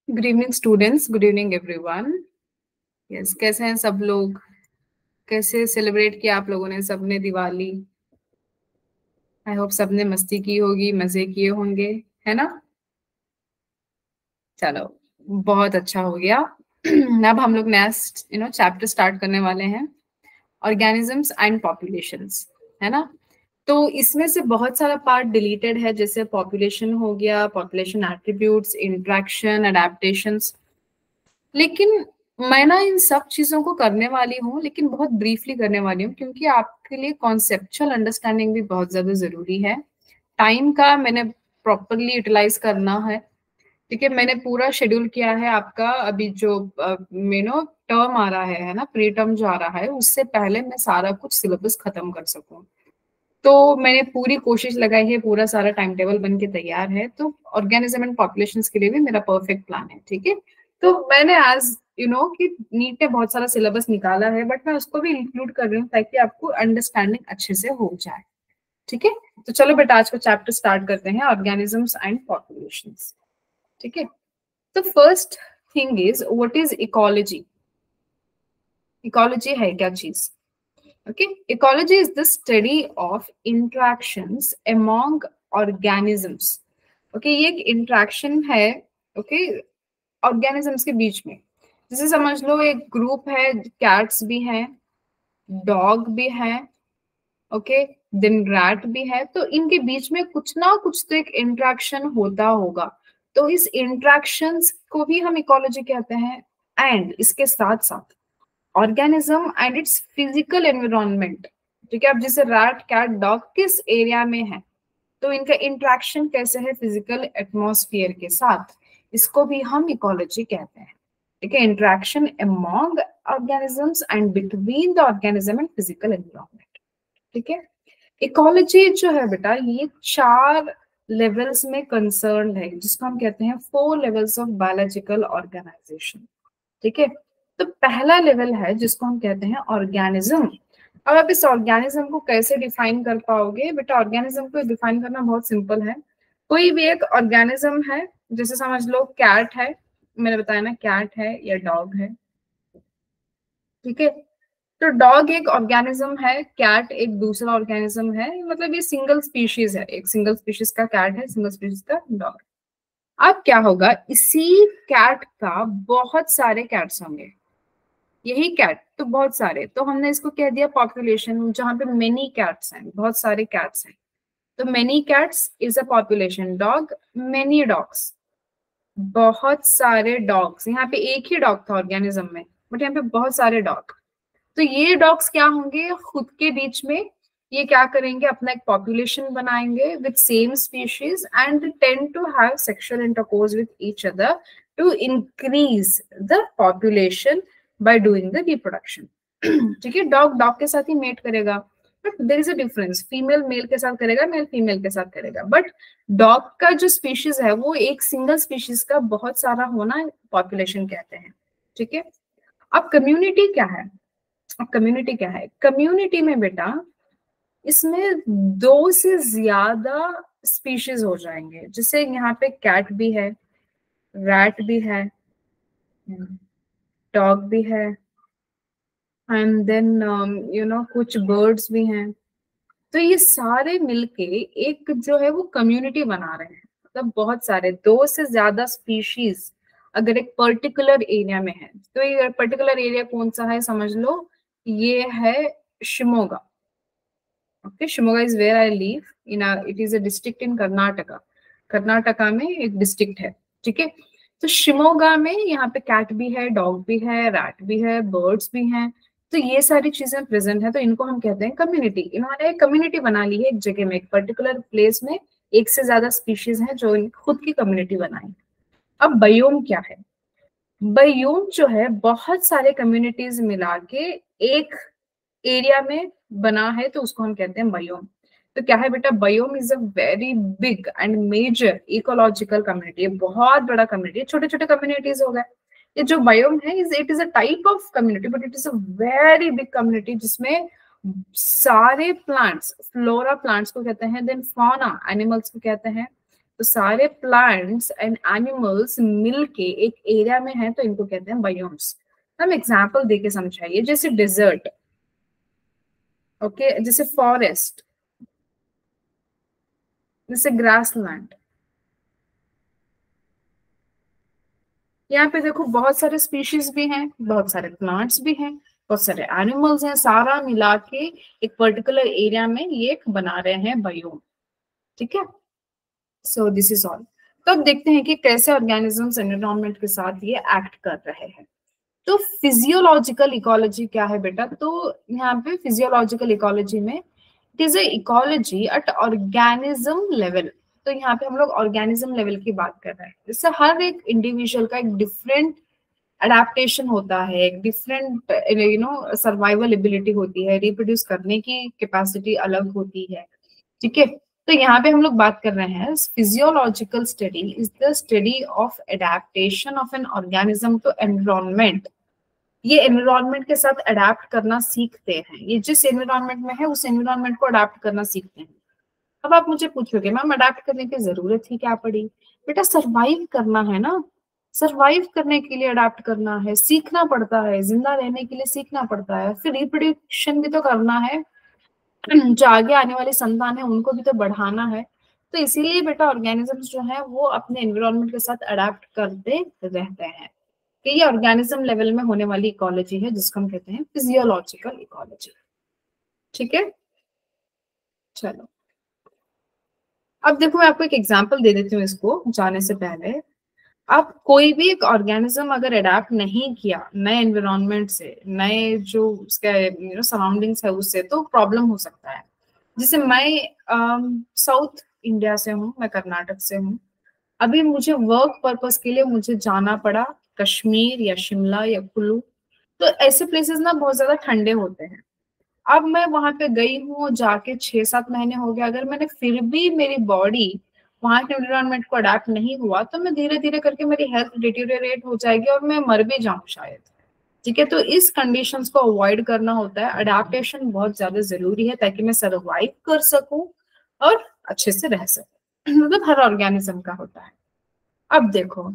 Good evening students, good evening everyone. Yes, कैसे हैं सब लोग? कैसे सेलिब्रेट किया आप लोगों ने सबने दिवाली? आई होप सबने मस्ती की होगी, मजे किए होंगे, है ना? चलो, बहुत अच्छा हो गया। अब हम लोग नेक्स्ट चैप्टर स्टार्ट करने वाले हैं, ऑर्गेनिजम्स एंड पॉपुलेशंस, है ना? तो इसमें से बहुत सारा पार्ट डिलीटेड है, जैसे पॉपुलेशन हो गया, पॉपुलेशन एट्रीब्यूट्स, इंट्रैक्शन, अडेप्टेशंस। लेकिन मैं ना इन सब चीजों को करने वाली हूँ, लेकिन बहुत ब्रीफली करने वाली हूँ, क्योंकि आपके लिए कॉन्सेप्चुअल अंडरस्टैंडिंग भी बहुत ज्यादा जरूरी है। टाइम का मैंने प्रॉपरली यूटिलाइज करना है। ठीक है, मैंने पूरा शेड्यूल किया है आपका। अभी जो टर्म आ रहा है ना, प्री टर्म जो आ रहा है, उससे पहले मैं सारा कुछ सिलेबस खत्म कर सकूं। तो मैंने पूरी कोशिश लगाई है, पूरा सारा टाइम टेबल बन के तैयार है। तो ऑर्गेनिज्म एंड पॉपुलेशंस के लिए भी मेरा परफेक्ट प्लान है। ठीक है, तो मैंने आज कि नीट ने बहुत सारा सिलेबस निकाला है, बट मैं उसको भी इंक्लूड कर रही हूँ ताकि आपको अंडरस्टैंडिंग अच्छे से हो जाए। ठीक है, तो चलो बेटा आज का चैप्टर स्टार्ट करते हैं, ऑर्गेनिजम्स एंड पॉपुलेशंस। ठीक है, तो first thing is what is ecology. Ecology है क्या चीज? Okay, ecology is the study of interactions among organisms. Okay, ये एक interaction है, okay, organisms के बीच में। जैसे समझ लो एक ग्रुप है, कैट्स भी हैं, डॉग भी है, ओके, देन रैट भी है। तो इनके बीच में कुछ ना कुछ तो एक इंट्रैक्शन होता होगा। तो इस इंट्रैक्शंस को भी हम इकोलॉजी कहते हैं। एंड इसके साथ साथ organism and it's physical environment. ठीक है, अब जैसे रैट, कैट, डॉग किस एरिया में है, तो इनका इंट्रैक्शन कैसे है फिजिकल एटमॉस्फेयर के साथ, इसको भी हम इकोलॉजी कहते हैं। ठीक है, interaction among organisms and between the organism and physical environment. ठीक है, इकोलॉजी जो है बेटा, ये 4 लेवल्स में कंसर्न है, जिसको हम कहते हैं 4 लेवल्स ऑफ बायोलॉजिकल ऑर्गेनाइजेशन। ठीक है, तो पहला लेवल है जिसको हम कहते हैं ऑर्गेनिज्म। अब आप इस ऑर्गेनिज्म को कैसे डिफाइन कर पाओगे बेटा? ऑर्गेनिज्म को डिफाइन करना बहुत सिंपल है। कोई भी एक ऑर्गेनिज्म है, जैसे समझ लो कैट है, मैंने बताया ना, कैट है या डॉग है। ठीक है, तो डॉग एक ऑर्गेनिज्म है, कैट एक दूसरा ऑर्गेनिज्म है, मतलब ये सिंगल स्पीशीज है, एक सिंगल स्पीशीज का कैट है, सिंगल स्पीशीज का डॉग। अब क्या होगा, इसी कैट का बहुत सारे कैट्स होंगे, यही कैट तो बहुत सारे, तो हमने इसको कह दिया पॉपुलेशन, जहां पे मेनी कैट्स हैं, बहुत सारे कैट्स हैं। तो many cats is a population. Dog, many dogs, बहुत सारे डॉग्स। यहाँ पे एक ही डॉग था ऑर्गेनिज्म में, बट यहाँ पे बहुत सारे डॉग। तो ये डॉग्स क्या होंगे, खुद के बीच में ये क्या करेंगे, अपना एक पॉपुलेशन बनाएंगे with same species and tend to have sexual intercourse with each other to increase the population by doing the reproduction. ठीक है, डॉग डॉग के साथ ही मेट करेगा, but there is a difference, female male के साथ करेगा, मेल फीमेल के साथ करेगा। बट डॉग का जो स्पीशीज है वो एक सिंगल स्पीशीज का बहुत सारा होना पॉपुलेशन कहते हैं। ठीक है, अब कम्युनिटी क्या है? अब कम्युनिटी क्या है? कम्युनिटी में बेटा इसमें 2 से ज्यादा स्पीशीज हो जाएंगे। जैसे यहाँ पे कैट भी है, रैट भी है, डॉग भी है, एंड देन कुछ बर्ड्स भी हैं। तो ये सारे मिलके एक जो है वो कम्युनिटी बना रहे हैं, मतलब बहुत सारे 2 से ज्यादा स्पीशीज अगर एक पर्टिकुलर एरिया में है। तो ये पर्टिकुलर एरिया कौन सा है समझ लो, ये है Shimoga. Okay, Shimoga is where I live in, it is a district in Karnataka. Karnataka में एक डिस्ट्रिक्ट है। ठीक है, तो शिमोगा में यहाँ पे कैट भी है, डॉग भी है, रैट भी है, बर्ड्स भी हैं। तो ये सारी चीजें प्रेजेंट है, तो इनको हम कहते हैं कम्युनिटी। इन्होंने एक कम्युनिटी बना ली है एक जगह में, एक पर्टिकुलर प्लेस में एक से ज्यादा स्पीशीज हैं जो खुद की कम्युनिटी बनाई। अब बायोम क्या है? बायोम जो है बहुत सारे कम्युनिटीज मिला के एक एरिया में बना है, तो उसको हम कहते हैं बायोम। तो क्या है बेटा, biome is a very big and major ecological community. ये बहुत बड़ा कम्युनिटी है, छोटे छोटे कम्युनिटीज हो गए। ये जो बायोम है it is a type of community, but it is a very big community, जिसमें सारे प्लांट्स, फ्लोरा प्लांट्स को कहते हैं, देन फौना एनिमल्स को कहते हैं, तो सारे प्लांट्स एंड एनिमल्स मिलके एक एरिया में है तो इनको कहते हैं बायोम्स। हम एग्जांपल देके समझाइए, जैसे डेजर्ट, ओके, जैसे फॉरेस्ट, जैसे ग्रासलैंड। यहाँ पे देखो बहुत सारे स्पीशीज भी हैं, बहुत सारे प्लांट्स भी हैं, बहुत सारे एनिमल्स हैं, सारा मिला के एक पर्टिकुलर एरिया में ये एक बना रहे हैं बायोम। ठीक है, सो दिस इज ऑल। तो अब देखते हैं कि कैसे ऑर्गेनिजम्स एनवायरनमेंट के साथ ये एक्ट कर रहे हैं। तो फिजियोलॉजिकल इकोलॉजी क्या है बेटा? तो यहाँ पे फिजियोलॉजिकल इकोलॉजी में it is a ecology at organism level. तो यहाँ पे हम लोग ऑर्गेनिज्म लेवल की बात कर रहे हैं। जैसे हर एक इंडिविजुअल का एक डिफरेंट अडेप्टेशन होता है, एक डिफरेंट सर्वाइवल एबिलिटी होती है, रिप्रोड्यूस करने की कैपेसिटी अलग होती है। ठीक है, तो यहाँ पे हम लोग बात कर रहे हैं physiological study is the study of adaptation of an organism to environment. ये एनवायरनमेंट के साथ अडेप्ट करना सीखते हैं, ये जिस एनवायरनमेंट में है उस एनवायरनमेंट को अडेप्ट करना सीखते हैं। अब आप मुझे पूछोगे मैम अडेप्ट करने की जरूरत ही क्या पड़ी? बेटा सर्वाइव करना है ना, सर्वाइव करने के लिए अडेप्ट करना है, सीखना पड़ता है, जिंदा रहने के लिए सीखना पड़ता है, फिर रिप्रोडक्शन भी तो करना है, जो आगे आने वाली संतान है उनको भी तो बढ़ाना है। तो इसीलिए बेटा ऑर्गेनिजम्स जो है वो अपने एनवायरनमेंट के साथ अडेप्ट करते रहते हैं। कि ये ऑर्गेनिज्म लेवल में होने वाली इकोलॉजी है जिसको हम कहते हैं फिजियोलॉजिकल इकोलॉजी। ठीक है, चलो अब देखो मैं आपको एक एग्जांपल दे देती हूँ इसको जाने से पहले। अब कोई भी एक ऑर्गेनिज्म अगर अडेप्ट नहीं किया नए एनवायरनमेंट से, नए जो उसका सराउंडिंग्स है उससे, तो प्रॉब्लम हो सकता है। जैसे मैं साउथ इंडिया से हूँ, मैं कर्नाटक से हूँ। अभी मुझे वर्क पर्पस के लिए मुझे जाना पड़ा कश्मीर या शिमला या कुल्लू। तो ऐसे प्लेसेस ना बहुत ज्यादा ठंडे होते हैं। अब मैं वहां पे गई हूँ, जाके 6-7 महीने हो गए, अगर मैंने फिर भी मेरी बॉडी वहां के एनवायरनमेंट को अडेप्ट नहीं हुआ तो मैं धीरे धीरे करके मेरी हेल्थ डिटेरियोरेट हो जाएगी और मैं मर भी जाऊं शायद। ठीक है, तो इस कंडीशंस को अवॉइड करना होता है। अडेप्टेशन बहुत ज्यादा जरूरी है ताकि मैं सर्वाइव कर सकूं और अच्छे से रह सकूं। मतलब हर ऑर्गेनिज्म का होता है। अब देखो,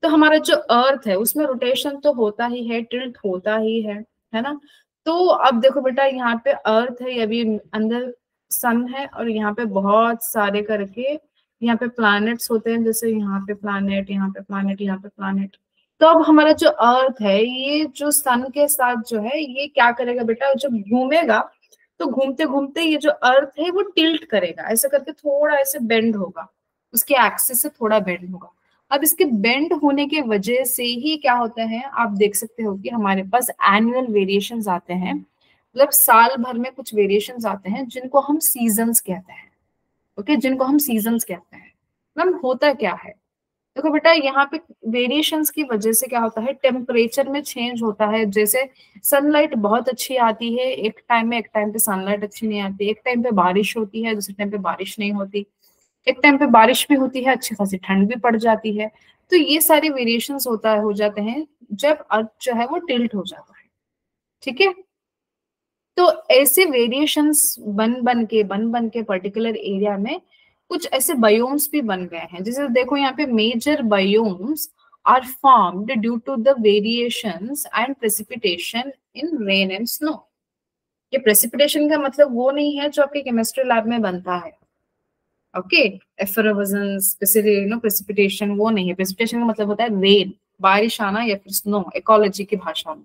तो हमारा जो अर्थ है उसमें रोटेशन तो होता ही है, टिल्ट होता ही है ना? तो अब देखो बेटा, यहाँ पे अर्थ है, अभी अंदर सन है, और यहाँ पे बहुत सारे करके यहाँ पे प्लैनेट्स होते हैं, जैसे यहाँ पे प्लैनेट, यहाँ पे प्लैनेट, यहाँ पे प्लैनेट। तो अब हमारा जो अर्थ है ये जो सन के साथ जो है ये क्या करेगा बेटा, जब घूमेगा तो घूमते घूमते ये जो अर्थ है वो टिल्ट करेगा, ऐसे करके थोड़ा ऐसे बेंड होगा, उसके एक्सिस से थोड़ा बेंड होगा। अब इसके बेंड होने के वजह से ही क्या होता है, आप देख सकते हो कि हमारे पास एनुअल वेरिएशंस आते हैं, मतलब साल भर में कुछ वेरिएशंस आते हैं जिनको हम सीजन्स कहते हैं। ओके, जिनको हम सीजन्स कहते हैं। मैम होता क्या है? देखो बेटा, यहाँ पे वेरिएशंस की वजह से क्या होता है, टेम्परेचर में चेंज होता है। जैसे सनलाइट बहुत अच्छी आती है एक टाइम में, एक टाइम पे सनलाइट अच्छी नहीं आती, एक टाइम पे बारिश होती है, दूसरे टाइम पे बारिश नहीं होती, एक टाइम पे बारिश भी होती है, अच्छी खासी ठंड भी पड़ जाती है। तो ये सारे वेरिएशंस हो जाते हैं जब अर्थ जो है वो टिल्ट हो जाता है। ठीक है, तो ऐसे वेरिएशंस बन बन के पर्टिकुलर एरिया में कुछ ऐसे बायोम्स भी बन गए हैं। जैसे देखो यहाँ पे major biomes are formed due to the variations and precipitation in rain and snow. ये प्रेसिपिटेशन का मतलब वो नहीं है जो आपके केमिस्ट्री लैब में बनता है। ओके, एफरोवेजेंस, प्रेसिपिटेशन वो नहीं है। प्रेसिपिटेशन का मतलब होता है रेन, बारिश आना, या फिर स्नो इकोलॉजी की भाषा में।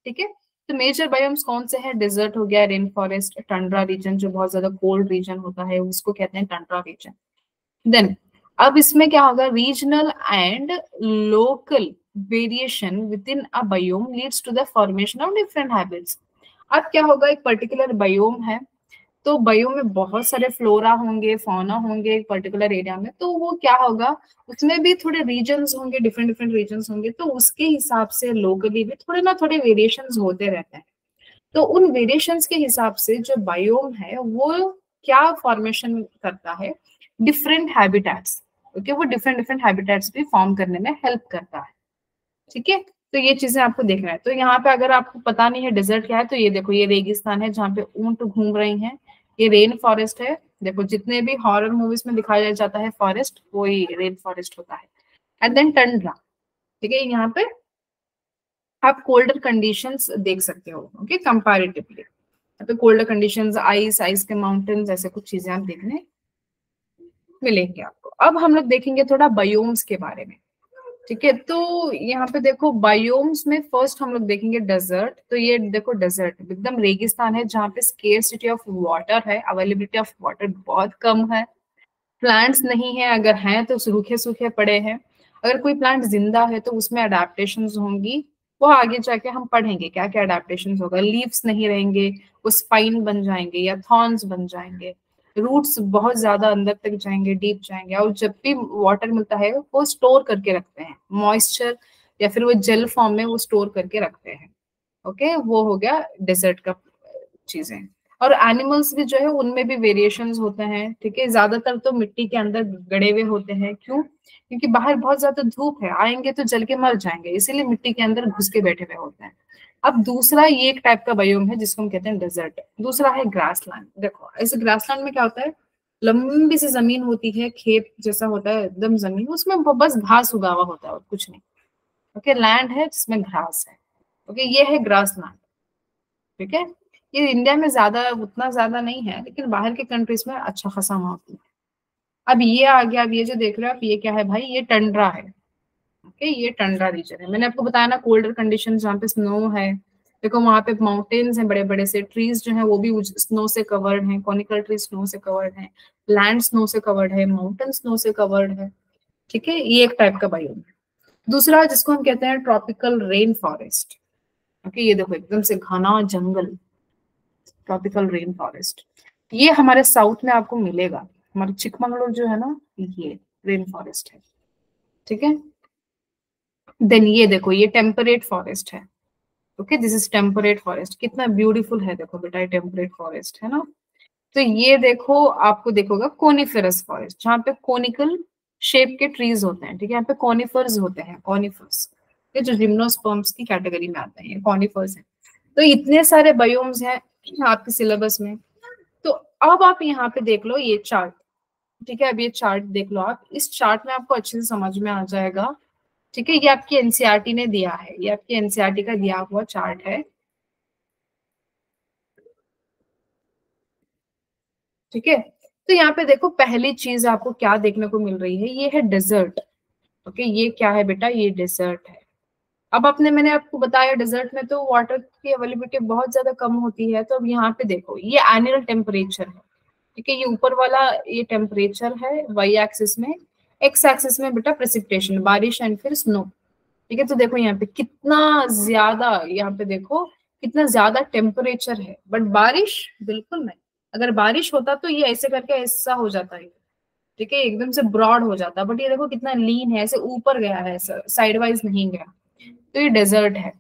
ठीक है, तो मेजर बायोम्स कौन से हैं? डेजर्ट हो गया, रेन फॉरेस्ट, टंड्रा रीजन जो बहुत ज्यादा कोल्ड रीजन होता है उसको कहते हैं टंड्रा रीजन। देन अब इसमें क्या होगा, regional and local variation within a biome leads to the formation of different habits. अब क्या होगा, एक पर्टिकुलर बायोम है तो बायो में बहुत सारे फ्लोरा होंगे, फौना होंगे एक पर्टिकुलर एरिया में, तो वो क्या होगा, उसमें भी थोड़े रीजन्स होंगे, डिफरेंट डिफरेंट रीजन्स होंगे, तो उसके हिसाब से लोकली भी थोड़े ना थोड़े वेरिएशंस होते रहते हैं। तो उन वेरिएशंस के हिसाब से जो बायोम है वो क्या फॉर्मेशन करता है, डिफरेंट हैबिटेट्स। ओके, वो डिफरेंट डिफरेंट हैबिटेट्स भी फॉर्म करने में हेल्प करता है। ठीक है, तो ये चीजें आपको देखना है। तो यहाँ पे अगर आपको पता नहीं है डेजर्ट क्या है, तो ये देखो, ये रेगिस्तान है जहाँ पे ऊंट घूम रही हैं, ये रेन फॉरेस्ट है देखो जितने भी हॉरर मूवीज में दिखाया जाता है फॉरेस्ट, वही रेन फॉरेस्ट होता है। एंड देन टंड्रा, ठीक है, यहाँ पे आप कोल्डर कंडीशंस देख सकते हो, ओके, कंपैरेटिवली यहाँ पे कोल्डर कंडीशंस, आइस, आइस के माउंटेन्स, ऐसे कुछ चीजें आप देखने मिलेंगे आपको। अब हम लोग देखेंगे थोड़ा बायोम्स के बारे में, ठीक है। तो यहाँ पे देखो बायोम्स में फर्स्ट हम लोग देखेंगे डेजर्ट। तो ये देखो डेजर्ट एकदम रेगिस्तान है जहाँ पे स्केर्सिटी ऑफ वाटर है, अवेलेबिलिटी ऑफ वाटर बहुत कम है, प्लांट्स नहीं है, अगर हैं तो सूखे सूखे पड़े हैं, अगर कोई प्लांट जिंदा है तो उसमें अडेप्टेशंस होंगी, वो आगे जाके हम पढ़ेंगे क्या क्या अडेप्टेशंस होगा। लीव्स नहीं रहेंगे, वो स्पाइन बन जाएंगे या थॉर्न्स बन जाएंगे, रूट्स बहुत ज्यादा अंदर तक जाएंगे, डीप जाएंगे, और जब भी वाटर मिलता है वो स्टोर करके रखते हैं, मॉइस्चर या फिर वो जेल फॉर्म में वो स्टोर करके रखते हैं, ओके। वो हो गया डेजर्ट का चीजें। और एनिमल्स भी जो है उनमें भी वेरिएशंस होते हैं, ठीक है। ज्यादातर तो मिट्टी के अंदर गड़े हुए होते हैं, क्यों? क्योंकि बाहर बहुत ज्यादा धूप है, आएंगे तो जल के मर जाएंगे, इसीलिए मिट्टी के अंदर घुस के बैठे हुए होते हैं। अब दूसरा ये एक टाइप का बायोम है जिसको हम कहते हैं डेजर्ट। दूसरा है ग्रासलैंड। देखो ऐसे ग्रासलैंड में क्या होता है, लंबी सी जमीन होती है, खेत जैसा होता है एकदम जमीन, उसमें बस घास उगा हुआ होता है और कुछ नहीं, ओके। लैंड है जिसमें घास है, ओके, ये है ग्रासलैंड, ठीक है। ये इंडिया में ज्यादा उतना ज्यादा नहीं है, लेकिन बाहर के कंट्रीज में अच्छा खासा वहां है। अब ये आ गया, अब ये जो देख रहे हो आप, ये क्या है भाई, ये टंड्रा है, ओके, ये टंड्रा रीजन है। मैंने आपको बताया ना कोल्डर कंडीशन जहाँ पे स्नो है, देखो वहां पे माउंटेन्स हैं बड़े बड़े से, ट्रीज जो है वो भी स्नो से कवर्ड हैं, कॉनिकल ट्री स्नो से कवर्ड है, लैंड स्नो से कवर्ड है, माउंटेन स्नो से कवर्ड है, ठीक है। ये एक टाइप का बायोम है। दूसरा जिसको हम कहते हैं ट्रॉपिकल रेन फॉरेस्ट, ओके, ये देखो एकदम से घना जंगल, ट्रॉपिकल रेन फॉरेस्ट, ये हमारे साउथ में आपको मिलेगा, हमारे चिकमंगलुरु जो है ना, ये रेन फॉरेस्ट है, ठीक है। देन ये देखो ये टेम्परेट फॉरेस्ट है, okay, this is temperate forest, कितना ब्यूटीफुल है देखो बेटा, ये टेम्परेट फॉरेस्ट है ना। तो ये देखो आपको देखोगा कोनिफेरस फॉरेस्ट, जहाँ पे कोनिकल शेप के ट्रीज होते हैं, ठीक है, यहाँ पे कॉनिफर्स होते हैं, कॉनिफर्स, ये जो जिम्नोस्पर्म्स की कैटेगरी में आते हैं, ये कॉनिफर्स हैं। तो इतने सारे बायोम्स हैं आपके सिलेबस में। तो अब आप यहाँ पे देख लो ये चार्ट, ठीक है, अब ये चार्ट देख लो आप, इस चार्ट में आपको अच्छे से समझ में आ जाएगा, ठीक है। ये आपकी एनसीईआरटी ने दिया है, ये आपकी एनसीईआरटी का दिया हुआ चार्ट है, ठीक है। तो यहाँ पे देखो पहली चीज आपको क्या देखने को मिल रही है, ये है डेजर्ट, ओके, ये क्या है बेटा, ये डेजर्ट है। अब आपने मैंने आपको बताया डेजर्ट में तो वाटर की अवेलेबिलिटी बहुत ज्यादा कम होती है। तो अब यहाँ पे देखो ये एनुअल टेम्परेचर है, ठीक है, ये ऊपर वाला ये टेम्परेचर है वाई एक्सिस में, एक्स एक्सिस में बेटा प्रेसिपिटेशन, बारिश एंड फिर स्नो, ठीक है। तो देखो यहाँ पे कितना ज्यादा, यहाँ पे देखो कितना ज्यादा टेम्परेचर है, बट बारिश बिल्कुल नहीं। अगर बारिश होता तो ये ऐसे करके ऐसा हो जाता है, ठीक है, एकदम से ब्रॉड हो जाता, बट ये देखो कितना लीन है, ऐसे ऊपर गया है, साइड वाइज नहीं गया। तो ये डेजर्ट है,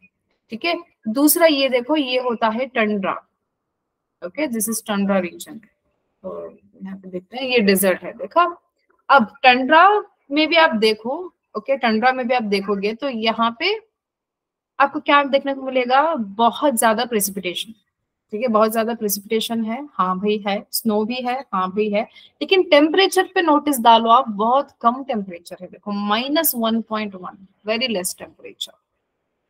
ठीक है। दूसरा ये देखो ये होता है tundra, okay, this is tundra region. तो यहाँ पे देखते हैं ये डेजर्ट है, देखा। अब टंड्रा में भी आप देखो, ओके, टंड्रा में भी आप देखोगे तो यहाँ पे आपको क्या देखने को मिलेगा, बहुत ज्यादा प्रेसिपिटेशन, ठीक है, बहुत ज्यादा प्रेसिपिटेशन है, हाँ भाई है, स्नो भी है, हाँ भाई है, लेकिन टेम्परेचर पे नोटिस डालो आप, बहुत कम टेम्परेचर है, देखो -1.1, वेरी लेस टेम्परेचर,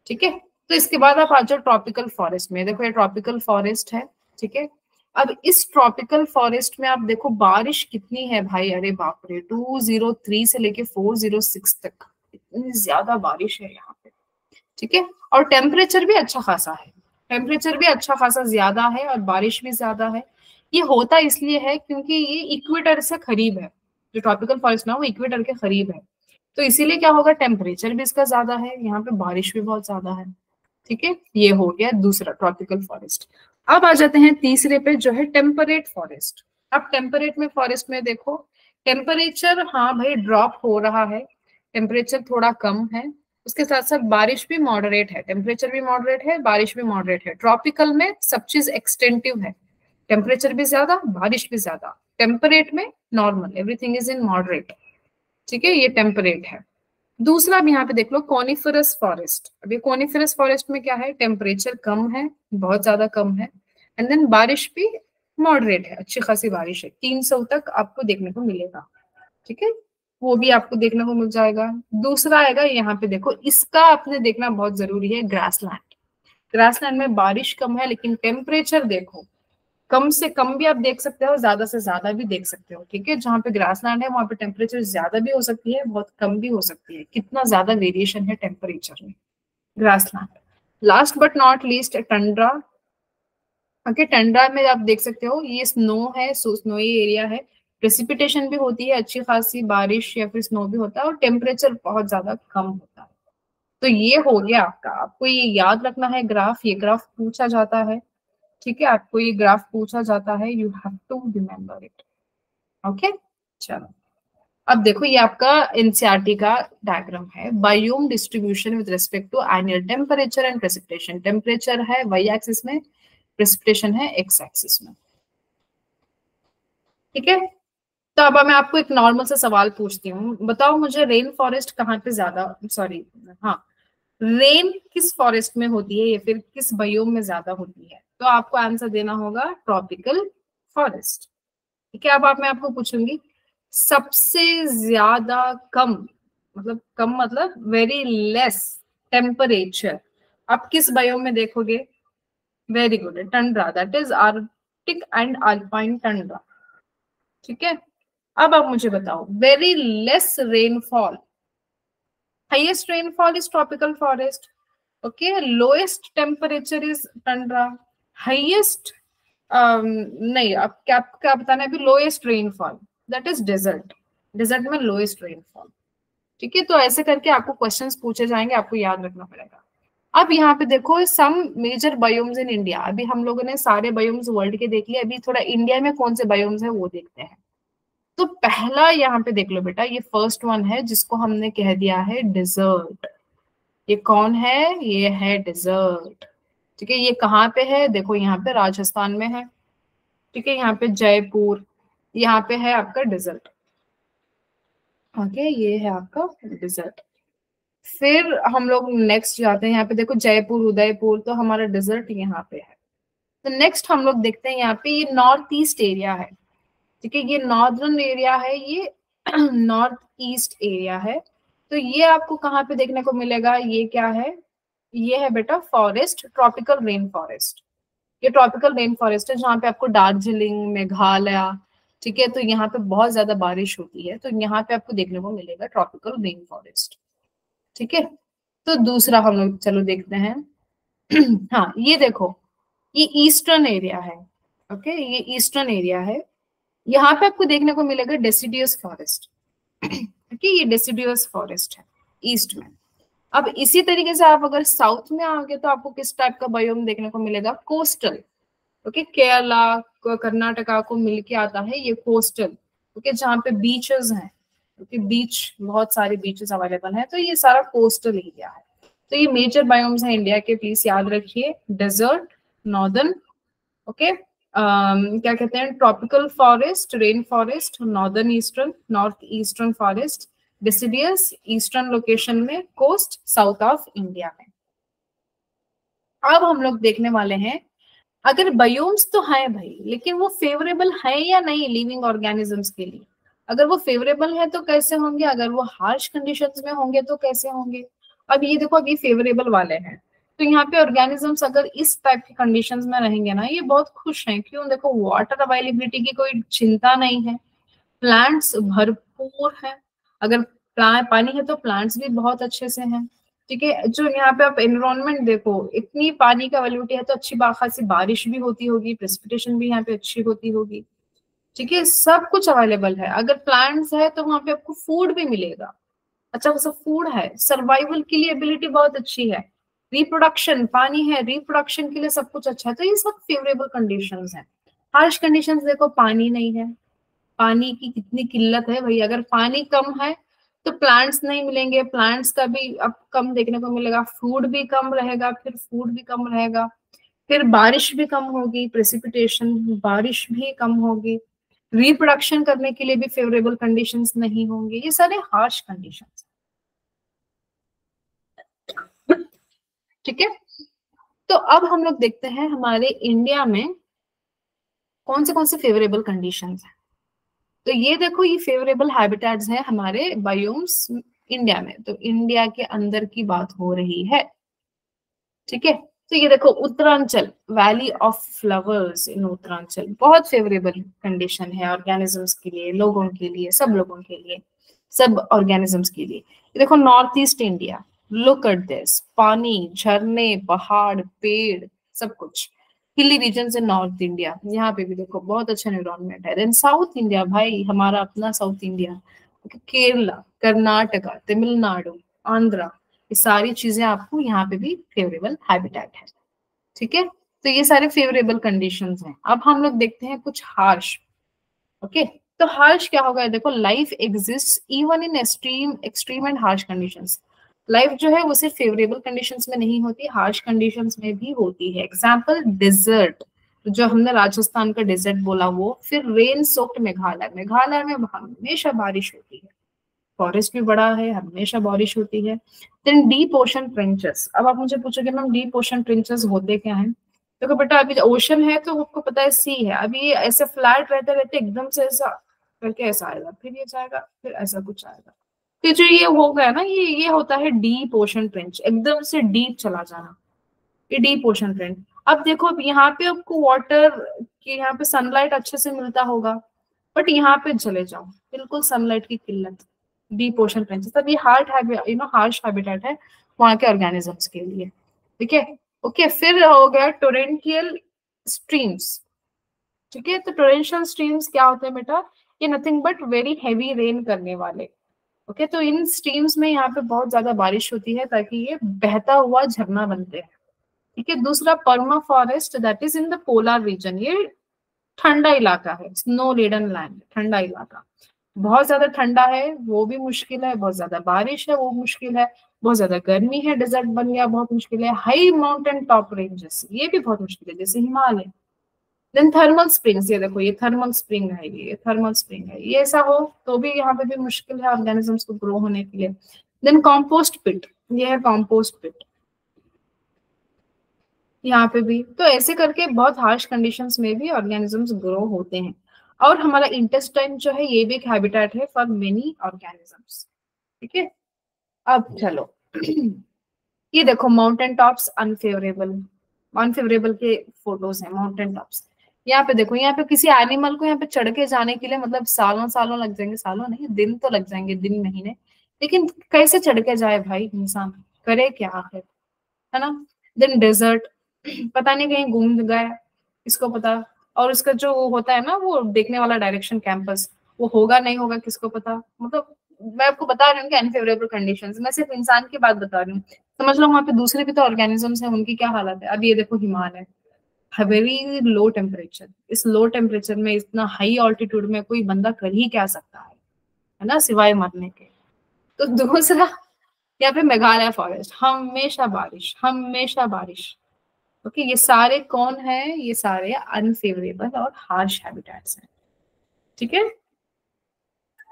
ठीक है। तो इसके बाद आप आ जाओ ट्रॉपिकल फॉरेस्ट में, देखो ये ट्रॉपिकल फॉरेस्ट है, ठीक है। अब इस ट्रॉपिकल फॉरेस्ट में आप देखो बारिश कितनी है भाई, अरे बाप रे, 203 से लेके 406 तक इतनी ज्यादा बारिश है यहाँ पे, ठीक है। और टेम्परेचर भी अच्छा खासा है, टेम्परेचर भी अच्छा खासा ज्यादा है और बारिश भी ज्यादा है। ये होता इसलिए है क्योंकि ये इक्वेटर से करीब है, जो ट्रॉपिकल फॉरेस्ट ना वो इक्वेटर के करीब है, तो इसीलिए क्या होगा, टेम्परेचर भी इसका ज्यादा है, यहाँ पे बारिश भी बहुत ज्यादा है, ठीक है। ये हो गया दूसरा ट्रॉपिकल फॉरेस्ट। अब आ जाते हैं तीसरे पे जो है टेम्परेट फॉरेस्ट। अब टेम्परेट में फॉरेस्ट में देखो टेम्परेचर, हाँ भाई ड्रॉप हो रहा है, टेम्परेचर थोड़ा कम है, उसके साथ साथ बारिश भी मॉडरेट है, टेम्परेचर भी मॉडरेट है, बारिश भी मॉडरेट है। ट्रॉपिकल में सब चीज एक्सटेंटिव है, टेम्परेचर भी ज्यादा, बारिश भी ज्यादा। टेम्परेट में normal, everything is in moderate, ठीक है, ये टेम्परेट है। दूसरा अब यहाँ पे देख लो कॉनिफरस फॉरेस्ट। अब ये कॉनिफरस फॉरेस्ट में क्या है, टेम्परेचर कम है, बहुत ज्यादा कम है, एंड देन बारिश भी मॉडरेट है, अच्छी खासी बारिश है, 300 तक आपको देखने को मिलेगा। ठीक है, वो भी आपको देखने को मिल जाएगा। दूसरा आएगा यहाँ पे, देखो इसका आपने देखना बहुत जरूरी है, ग्रासलैंड। ग्रासलैंड में बारिश कम है लेकिन टेम्परेचर देखो, कम से कम भी आप देख सकते हो, ज्यादा से ज्यादा भी देख सकते हो। ठीक है, जहाँ पे ग्रासलैंड है वहां पे टेम्परेचर ज्यादा भी हो सकती है, बहुत कम भी हो सकती है। कितना ज्यादा वेरिएशन है टेम्परेचर में, grassland. Last but not least Tundra. Okay, Tundra में आप देख सकते हो ये स्नो है, स्नोई एरिया है, प्रेसिपिटेशन भी होती है, अच्छी खासी बारिश या फिर स्नो भी होता है, और टेम्परेचर बहुत ज्यादा कम होता है। तो ये हो गया आपका, आपको ये याद रखना है ग्राफ, ये ग्राफ पूछा जाता है। ठीक है, आपको ये ग्राफ पूछा जाता है, you have to remember it. Okay, चलो अब देखो ये आपका एनसीईआरटी का डायग्राम है, biome distribution with respect to annual temperature and precipitation. Temperature है वाई एक्सिस में, प्रेसिपिटेशन है एक्स एक्सिस में। ठीक है, तो अब मैं आपको एक नॉर्मल सा सवाल पूछती हूँ, बताओ मुझे रेन फॉरेस्ट कहाँ पे ज्यादा, सॉरी हाँ, रेन किस फॉरेस्ट में होती है या फिर किस बायोम में ज्यादा होती है? तो आपको आंसर देना होगा ट्रॉपिकल फॉरेस्ट। ठीक है, अब मैं आपको पूछूंगी सबसे ज्यादा कम, मतलब कम मतलब वेरी लेस टेम्परेचर आप किस बायोम में देखोगे? Very good, tundra, that is Arctic and alpine tundra. ठीक है, अब आप मुझे बताओ very less rainfall, highest rainfall is tropical forest. Okay, lowest temperature is tundra, highest नहीं, अब क्या क्या बताना है अभी, lowest rainfall that is desert, desert में लोएस्ट रेनफॉल। ठीक है, तो ऐसे करके आपको क्वेश्चंस पूछे जाएंगे, आपको याद रखना पड़ेगा। अब यहाँ पे देखो some major biomes in India, अभी हम लोगों ने सारे बायोम्स वर्ल्ड के देख लिए, अभी थोड़ा इंडिया में कौन से बायोम्स है वो देखते हैं। तो पहला यहाँ पे देख लो बेटा, ये फर्स्ट वन है जिसको हमने कह दिया है डिजर्ट। ये कौन है? ये है डिजर्ट। ठीक है, ये कहाँ पे है? देखो यहाँ पे राजस्थान में है। ठीक है, यहाँ पे जयपुर, यहाँ पे है आपका डिजर्ट। ओके, ये है आपका डिजर्ट। फिर हम लोग नेक्स्ट जाते हैं, यहाँ पे देखो जयपुर, उदयपुर, तो हमारा डिजर्ट यहाँ पे है। तो नेक्स्ट हम लोग देखते हैं यहाँ पे, ये नॉर्थ ईस्ट एरिया है। ठीक है, ये नॉर्दर्न एरिया है, ये नॉर्थ ईस्ट एरिया है। तो ये आपको कहाँ पे देखने को मिलेगा? ये क्या है? ये है बेटा फॉरेस्ट, ट्रॉपिकल रेन फॉरेस्ट। ये ट्रॉपिकल रेन फॉरेस्ट है जहाँ पे आपको दार्जिलिंग, मेघालय, ठीक है, तो यहाँ पे बहुत ज्यादा बारिश होती है, तो यहाँ पे आपको देखने को मिलेगा ट्रॉपिकल रेन फॉरेस्ट। ठीक है, तो दूसरा हम लोग चलो देखते हैं। हाँ, ये देखो, ये ईस्टर्न एरिया है। ओके, ये ईस्टर्न एरिया है, यहाँ पे आपको देखने को मिलेगा डेसिडियस फॉरेस्ट। ओके, ये डेसिडियस फॉरेस्ट है ईस्ट में। अब इसी तरीके से आप अगर साउथ में आओगे तो आपको किस टाइप का बायोम देखने को मिलेगा? कोस्टल। ओके, केरला कर्नाटका को मिलके आता है ये कोस्टल। ओके, जहाँ पे बीचेस हैं, ओके, बीच, बहुत सारे बीचेस अवेलेबल हैं, तो ये सारा कोस्टल एरिया है। तो ये मेजर बायोम्स हैं इंडिया के, प्लीज याद रखिए, डेजर्ट, नॉर्दर्न, ओके, क्या कहते हैं, tropical forest, rain forest, northern eastern, north eastern forest, deciduous eastern location में, कोस्ट साउथ ऑफ इंडिया में। अब हम लोग देखने वाले हैं, अगर बायोम्स तो हैं भाई, लेकिन वो फेवरेबल है या नहीं लिविंग ऑर्गेनिजम्स के लिए? अगर वो फेवरेबल है तो कैसे होंगे, अगर वो हार्श कंडीशंस में होंगे तो कैसे होंगे? अब ये देखो, अभी फेवरेबल वाले हैं, तो यहाँ पे ऑर्गेनिजम्स अगर इस टाइप के कंडीशंस में रहेंगे ना, ये बहुत खुश हैं। क्यों? देखो, वाटर अवेलेबिलिटी की कोई चिंता नहीं है, प्लांट्स भरपूर है, अगर पानी है तो प्लांट्स भी बहुत अच्छे से हैं। ठीक है, जो यहाँ पे आप एनवायरनमेंट देखो, इतनी पानी का अवेलेबिलिटी है तो अच्छी खासी बारिश भी होती होगी, प्रेसिपिटेशन भी यहाँ पे अच्छी होती होगी। ठीक है, सब कुछ अवेलेबल है, अगर प्लांट्स है तो वहां पे आपको फूड भी मिलेगा, अच्छा खासा फूड है, सर्वाइवल के लिए एबिलिटी बहुत अच्छी है, रिप्रोडक्शन, पानी है, रिप्रोडक्शन के लिए सब कुछ अच्छा है, तो ये सब फेवरेबल कंडीशंस हैं। हार्श कंडीशंस देखो, पानी नहीं है, पानी की कितनी किल्लत है भाई, अगर पानी कम है तो प्लांट्स नहीं मिलेंगे, प्लांट्स का भी अब कम देखने को मिलेगा, फूड भी कम रहेगा, फिर फूड भी कम रहेगा, फिर बारिश भी कम होगी, प्रेसिपिटेशन, बारिश भी कम होगी, रिप्रोडक्शन करने के लिए भी फेवरेबल कंडीशंस नहीं होंगे, ये सारे हार्श कंडीशंस। ठीक है, तो अब हम लोग देखते हैं हमारे इंडिया में कौन से फेवरेबल कंडीशंस हैं? तो ये देखो, ये फेवरेबल हैबिटेट्स हैं हमारे बायोम्स इंडिया में, तो इंडिया के अंदर की बात हो रही है, ठीक है। तो ये देखो Uttaranchal, valley of flowers in Uttaranchal, बहुत फेवरेबल कंडीशन है ऑर्गेनिजम्स के लिए, लोगों के लिए, सब लोगों के लिए, सब ऑर्गेनिजम्स के लिए। ये देखो north east India, look at this, पानी, झरने, पहाड़, पेड़, सब कुछ। हिली रीजन इन नॉर्थ इंडिया, यहाँ पे भी देखो बहुत अच्छा एनवायरमेंट है। देन साउथ इंडिया, भाई हमारा अपना साउथ इंडिया, केरला, कर्नाटका, तमिलनाडु, आंध्रा, ये सारी चीजें आपको यहाँ पे भी फेवरेबल हैबिटेट है, ठीक है। तो ये सारे फेवरेबल कंडीशंस हैं। अब हम लोग देखते हैं कुछ हार्श। ओके, तो हार्श क्या होगा? देखो, life exist even in extreme and harsh conditions. Life जो है वो सिर्फ फेवरेबल कंडीशंस में नहीं होती, हार्श कंडीशंस में भी होती है। एग्जाम्पल डिजर्ट, जो हमने राजस्थान का डिजर्ट बोला वो, फिर रेन सोक्ड मेघालय, मेघालय में हमेशा बारिश होती है, फॉरेस्ट भी बड़ा है, हमेशा बारिश होती है। Then deep ocean trenches. अब आप मुझे पूछोगे मैम डीप ओशन ट्रेंचेस होते क्या हैं? देखो बेटा, अभी ओशन है तो आपको पता है सी है, अभी ये ऐसे फ्लैट रहते रहते एकदम से ऐसा करके ऐसा आएगा, फिर ये जाएगा, फिर ऐसा कुछ आएगा। फिर जो ये हो गया ना, ये होता है डीप ओशन ट्रेंच, एकदम से डीप चला जाना, ये डीप ओशन ट्रेंच। अब देखो, अब यहाँ पे आपको वाटर के, यहाँ पे सनलाइट अच्छे से मिलता होगा, बट यहाँ पे चले जाओ बिल्कुल सनलाइट की किल्लत, डीप ओशन ट्रेंचेस। तब ये हार्श हैबिटेट है वहां के ऑर्गेनिजम्स के लिए, ठीक है। ओके, फिर हो गया टोरेंटियल स्ट्रीम्स, ठीक है। तो टोरेंशियल स्ट्रीम्स क्या होते हैं बेटा? ये nothing but very heavy rain करने वाले। ओके, तो इन स्ट्रीम्स में यहाँ पे बहुत ज्यादा बारिश होती है ताकि ये बहता हुआ झरना बनते हैं, ठीक है। दूसरा perma forest, that is in the polar region, ये ठंडा इलाका है, स्नो लेडन लैंड, ठंडा इलाका। बहुत ज्यादा ठंडा है वो भी मुश्किल है, बहुत ज्यादा बारिश है वो मुश्किल है, बहुत ज्यादा गर्मी है, डेजर्ट बन गया, बहुत मुश्किल है। हाई माउंटेन टॉप रेंजेस, ये भी बहुत मुश्किल है, जैसे हिमालय। देन थर्मल स्प्रिंग्स, ये देखो ये थर्मल स्प्रिंग है, ये थर्मल स्प्रिंग है, ये ऐसा हो तो भी यहाँ पे भी मुश्किल है ऑर्गेनिजम्स को ग्रो होने के लिए। देन कॉम्पोस्ट पिट, ये है कॉम्पोस्ट पिट, यहाँ पे भी। तो ऐसे करके बहुत हार्श कंडीशंस में भी ऑर्गेनिजम्स ग्रो होते हैं। और हमारा इंटेस्टाइन जो है, ये भी एक हैबिटेट है फॉर मेनी ऑर्गेनिजम्स, ठीक है। अब चलो ये देखो माउंटेन टॉप्स अनफेवरेबल, अनफेवरेबल के फोटोज हैं माउंटेन टॉप्स। यहाँ पे देखो, यहाँ पे किसी एनिमल को यहाँ पे चढ़ के जाने के लिए मतलब सालों सालों लग जाएंगे, सालों नहीं दिन तो लग जाएंगे, दिन महीने, लेकिन कैसे चढ़ के जाए भाई इंसान, करे क्या आखिर, है ना। देन डेजर्ट, पता नहीं कहीं घूम गया, किसको पता। और उसका जो होता है ना वो देखने वाला डायरेक्शन कैंपस, वो होगा नहीं होगा किसको पता। मतलब मैं आपको बता रही हूँ कि अनफेवरेबल कंडीशंस, मैं सिर्फ इंसान की बात बता रही हूँ, समझ लो वहां पे दूसरे भी तो ऑर्गेनिजम्स हैं, उनकी क्या हालत है। अब ये देखो हिमालय, वेरी लो टेम्परेचर, इस लो टेम्परेचर में इतना हाई ऑल्टीट्यूड में कोई बंदा कर ही क्या सकता है ना, सिवाय मरने के। तो दूसरा, यहाँ पे मेघालय फॉरेस्ट, हमेशा बारिश, हमेशा बारिश। ओके, ये सारे कौन है? ये सारे अनफेवरेबल और हार्श हैबिटेट्स हैं, ठीक है।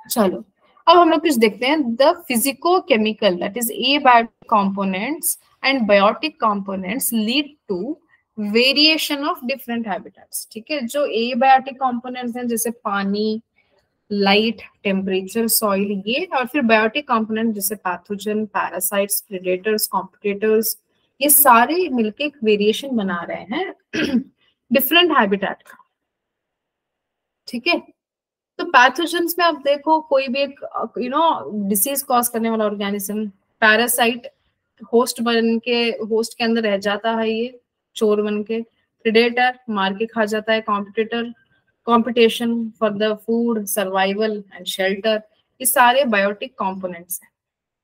चलो अब हम लोग कुछ देखते हैं, the physico chemical that is abiotic components and biotic components lead to variation of different habitats, ठीक है। जो एबायोटिक कंपोनेंट्स हैं जैसे पानी, लाइट, टेम्परेचर, सॉइल, ये, और फिर बायोटिक कंपोनेंट जैसे पैथोजन, पैरासाइट्स, प्रेडेटर्स, कॉम्पिटिटर्स, ये सारे मिलके एक वेरिएशन बना रहे हैं डिफरेंट हैबिटेट का, ठीक है। तो पैथोजेंस में आप देखो, कोई भी एक डिसीज कॉज करने वाला ऑर्गेनिज्म, पैरासाइट, होस्ट के अंदर रह जाता है, ये चोर बन के। प्रेडेटर, मार के खा जाता है। Competitor, competition for the food, survival and shelter, ये सारे बायोटिक कंपोनेंट्स हैं,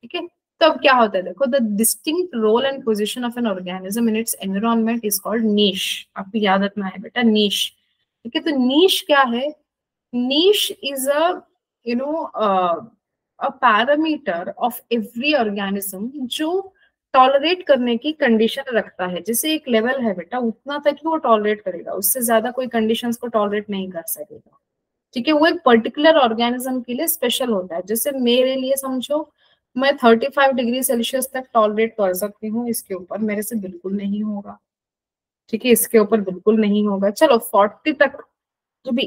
ठीक है। तो अब क्या होता है देखो, the distinct role and position of an organism in its environment is called niche. आपको याद रखना है बेटा, नीश, ठीक है। तो नीश क्या है? niche is a parameter of every organism जो टॉलरेट करने की कंडीशन रखता है। जैसे एक लेवल है बेटा, उतना तक ही वो टॉलरेट करेगा, उससे ज्यादा कोई कंडीशंस को टॉलरेट नहीं कर सकेगा, ठीक है। वो एक पर्टिकुलर ऑर्गेनिज्म के लिए स्पेशल होता है। जैसे मेरे लिए समझो, मैं 35 डिग्री सेल्सियस तक टॉलरेट कर सकती हूँ, इसके ऊपर मेरे से बिल्कुल नहीं होगा, ठीक है, इसके ऊपर बिल्कुल नहीं होगा। चलो 40 तक तो भी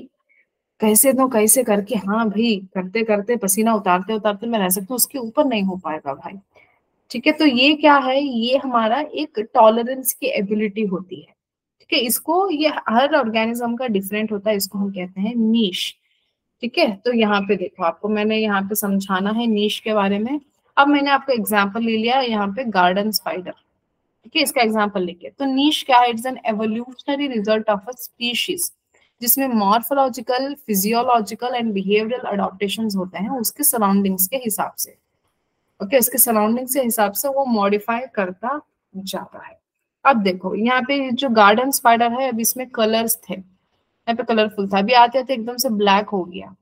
कैसे तो कैसे करके, हाँ भाई, करते करते पसीना उतारते उतारते मैं रह सकती हूँ, उसके ऊपर नहीं हो पाएगा भाई। ठीक है, तो ये क्या है, ये हमारा एक टॉलरेंस की एबिलिटी होती है। ठीक है, इसको, ये हर ऑर्गेनिज्म का डिफरेंट होता है, इसको हम कहते हैं नीश। ठीक है, तो यहाँ पे देखो, आपको मैंने यहाँ पे समझाना है नीश के बारे में। अब मैंने आपको एग्जाम्पल ले लिया यहाँ पे, गार्डन स्पाइडर। ठीक है, इसका एग्जाम्पल लेके, तो नीश क्या है, it's an evolutionary result of a species जिसमें morphological, physiological and behavioural adaptation होते हैं उसके सराउंडिंग्स के हिसाब से। ओके, उसके सराउंडिंग के हिसाब से वो मॉडिफाई करता जाता है। अब देखो यहाँ पे जो गार्डन स्पाइडर है, अब इसमें कलर्स थे, यहाँ पे कलरफुल था, अभी आते आते एकदम से ब्लैक हो गया।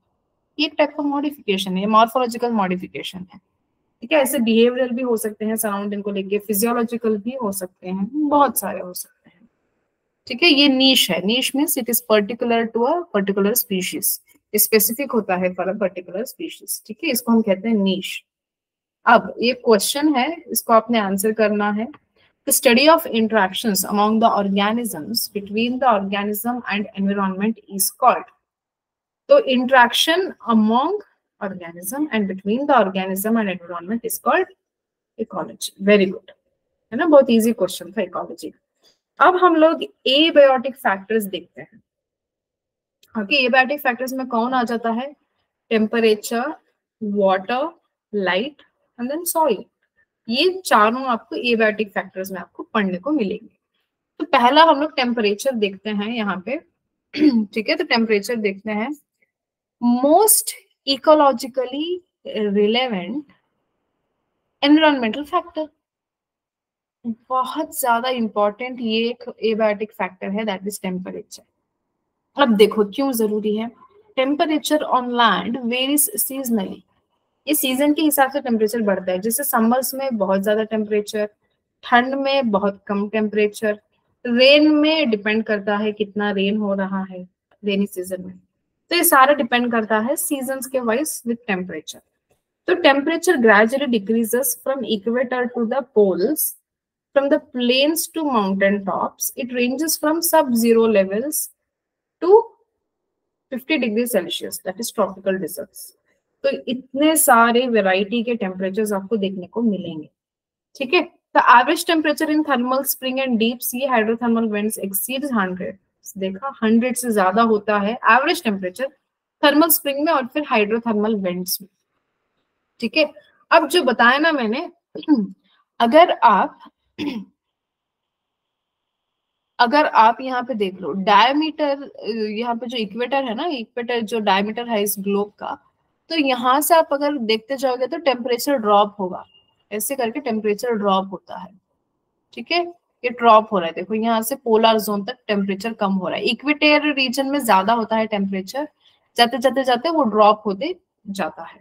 ये एक टाइप का मॉडिफिकेशन है, मॉर्फोलॉजिकल मॉडिफिकेशन है। ठीक है, ऐसे बिहेवियरल भी हो सकते हैं सराउंडिंग को लेके, फिजियोलॉजिकल भी हो सकते हैं, बहुत सारे हो सकते हैं। ठीक है, ये नीश है, niche means it is particular to a particular species, specific होता है फॉर अ पर्टिकुलर स्पीशीज। ठीक है, इसको हम कहते हैं नीश। अब ये क्वेश्चन है, इसको आपने आंसर करना है। The study of interactions among the organisms between the organism and environment is called. तो interaction among organism and between the organism and environment is called ecology. Very good. है ना, बहुत इजी क्वेश्चन था ecology. अब हम लोग abiotic factors देखते हैं। ओके, एबायोटिक फैक्टर्स में कौन आ जाता है, temperature, water, light and then soil. ये चारों आपको एबायोटिक फैक्टर्स में आपको पढ़ने को मिलेंगे। तो पहला हम लोग टेम्परेचर देखते हैं यहाँ पे। ठीक है, तो टेम्परेचर देखते हैं। Most ecologically relevant environmental factor, बहुत ज्यादा इंपॉर्टेंट ये एक एबायोटिक फैक्टर है, दैट इज टेम्परेचर। अब देखो क्यों जरूरी है। Temperature on land varies seasonally, ये सीजन के हिसाब से टेम्परेचर बढ़ता है, जैसे समर्स में बहुत ज्यादा टेम्परेचर, ठंड में बहुत कम टेम्परेचर, रेन में डिपेंड करता है कितना रेन हो रहा है रेनी सीजन में। तो ये सारा डिपेंड करता है सीजन्स के वाइज विद टेम्परेचर। तो temperature gradually decreases from equator to the poles, from the plains to mountain tops, it ranges from sub zero levels to 50 degree Celsius, that is tropical deserts. तो इतने सारे variety के temperatures आपको देखने को मिलेंगे। ठीक है, the average temperature in thermal spring and deep sea hydrothermal vents exceeds 100। देखा, 100 से ज्यादा होता है एवरेज टेम्परेचर थर्मल स्प्रिंग में और फिर हाइड्रोथर्मल वेंट्स में। ठीक है, अब जो बताया ना मैंने, अगर आप यहाँ पे देख लो डायमीटर, यहाँ पे जो इक्वेटर है ना, इक्वेटर जो डायमीटर है इस ग्लोब का, तो यहाँ से आप अगर देखते जाओगे तो टेम्परेचर ड्रॉप होगा, ऐसे करके टेम्परेचर ड्रॉप होता है। ठीक है, ये ड्रॉप हो रहा है, देखो यहाँ से पोलर जोन तक टेम्परेचर कम हो रहा है, इक्वेटर रीजन में ज्यादा होता है टेम्परेचर, जाते जाते जाते वो ड्रॉप होते जाता है।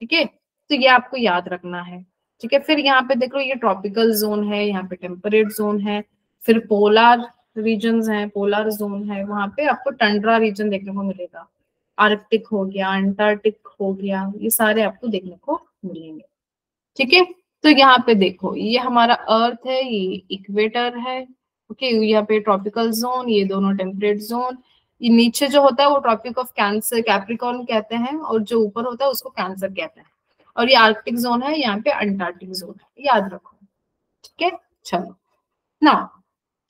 ठीक है, तो ये आपको याद रखना है। ठीक है, फिर यहाँ पे देखो ये ट्रॉपिकल जोन है, यहाँ पे टेम्परेट जोन है, फिर पोलर रीजन्स हैं, पोलर जोन है, वहां पे आपको टंड्रा रीजन देखने को मिलेगा, आर्कटिक हो गया, अंटार्कटिक हो गया, ये सारे आपको देखने को मिलेंगे। ठीक है, तो यहाँ पे देखो ये हमारा अर्थ है, ये इक्वेटर है। ओके, यहाँ पे ट्रॉपिकल जोन, ये दोनों टेम्परेट जोन, ये नीचे जो होता है वो ट्रॉपिक ऑफ कैंसर, कैप्रिकॉर्न कहते हैं, और जो ऊपर होता है उसको कैंसर कहते हैं, और ये आर्कटिक जोन है, यहाँ पे अंटार्कटिक जोन है, याद रखो। ठीक है, चलो ना,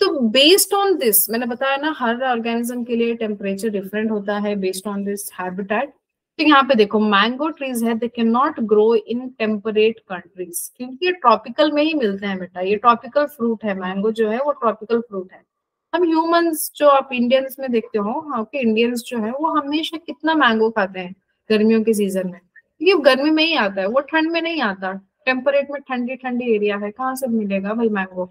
तो बेस्ड ऑन दिस मैंने बताया ना, हर ऑर्गेनिज्म के लिए टेम्परेचर डिफरेंट होता है बेस्ड ऑन दिस हैबिटेट। तो यहाँ पे देखो मैंगो ट्रीज है, they can not grow in temperate countries, क्योंकि ये ट्रॉपिकल में ही मिलते हैं बेटा, ये ट्रॉपिकल फ्रूट है, मैंगो जो है वो ट्रॉपिकल फ्रूट है। हम ह्यूमंस जो आप इंडियंस में देखते हो, आपके इंडियंस जो है वो हमेशा कितना मैंगो खाते हैं गर्मियों के सीजन में, ये गर्मी में ही आता है, वो ठंड में नहीं आता। टेम्परेट में ठंडी ठंडी एरिया है, कहाँ से मिलेगा भाई मैंगो।